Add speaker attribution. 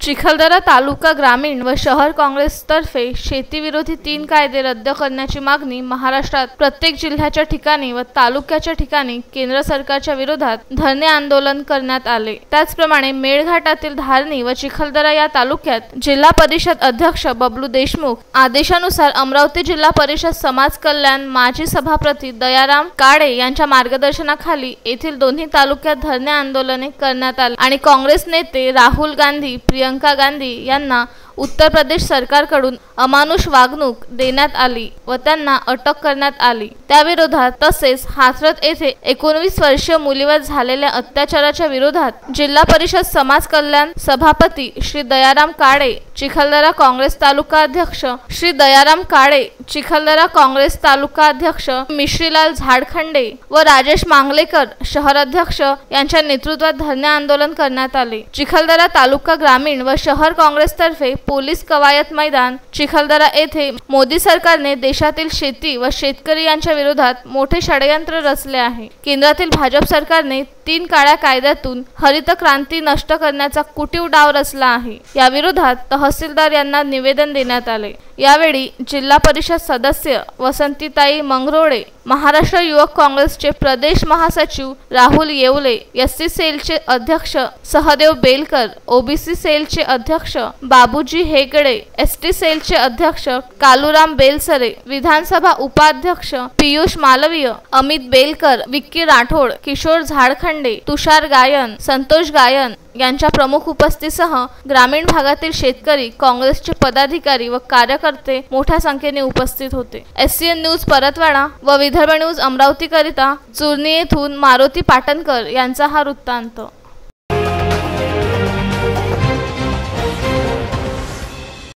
Speaker 1: चिखलदरा तालुका ग्रामीण व शहर काँग्रेसतर्फे शेतीविरोधी 3 कायदे रद्द करण्याची मागणी महाराष्ट्रात प्रत्येक जिल्ह्याच्या ठिकाणी व तालुक्याच्या ठिकाणी केंद्र सरकारच्या विरोधात धरणे आंदोलन करण्यात आले। त्याचप्रमाणे मेळघाटातील धारणी व चिखलदरा या तालुक्यात जिल्हा परिषद अध्यक्ष बबलू देशमुख आदेशानुसार अमरावती जिल्हा परिषद समाज कल्याण माजी सभापती दयाराम काळे यांच्या मार्गदर्शनाखाली येथील दोन्ही तालुक्यात धरणे आंदोलने करण्यात आली आणि काँग्रेस नेते राहुल गांधी प्रियंका गांधी यांना उत्तर प्रदेश सरकारकडून अमानुष वागणूक देण्यात आली व त्यांना अटक करण्यात आली। त्याविरोधात तसेच हाथरस येथे 19 वर्षीय मुलीवर झालेल्या अत्याचाराच्या विरोधात जिल्हा परिषद समाज कल्याण सभापती श्री दयाराम काळे, चिखलदरा काँग्रेस तालुका अध्यक्ष श्री दयाराम काळे, चिखलदरा काँग्रेस तालुका अध्यक्ष मिश्रीलाल झाडखंडे व राजेश मांगलेकर शहर अध्यक्ष यांच्या नेतृत्वात धरणे आंदोलन करण्यात आले। चिखलदरा तालुका ग्रामीण व शहर काँग्रेसतर्फे पोलीस कवायत मैदान चिखलदरा येथे मोदी सरकारने देशातील शेती व शेतकरी यांच्या विरोधात मोठे षडयंत्र रचले आहे। केंद्रातील भाजप सरकारने 3 काळ्या कायद्यातून हरित क्रांती नष्ट करण्याचा कुटीव डाव रचला आहे। या विरोधात तहसीलदार यांना निवेदन देण्यात आले। यावेळी जिल्हा परिषद सदस्य वसंतीताई मंगरोळे, महाराष्ट्र युवक काँग्रेसचे प्रदेश महासचिव राहुल येवले, एससी सेलचे अध्यक्ष सहदेव बेलकर, ओबीसी सेलचे अध्यक्ष बाबूजी हेगडे, एसटी सेलचे अध्यक्ष कालूराम बेलसरे, विधानसभा उपाध्यक्ष पीयूष मालवीय, अमित बेलकर, विक्की राठोड, किशोर झाडखंडे, तुषार गायन, संतोष गायन यांच्या प्रमुख उपस्थितीसह ग्रामीण भागातील शेतकरी, काँग्रेसचे पदाधिकारी व कार्यकर्ते मोठ्या संख्येने उपस्थित होते। एससीएन न्यूज परतवाडा व विदर्भ न्यूज अमरावती करिता चुरणी येथून मारुती पाटणकर यांचा हा वृत्तांत।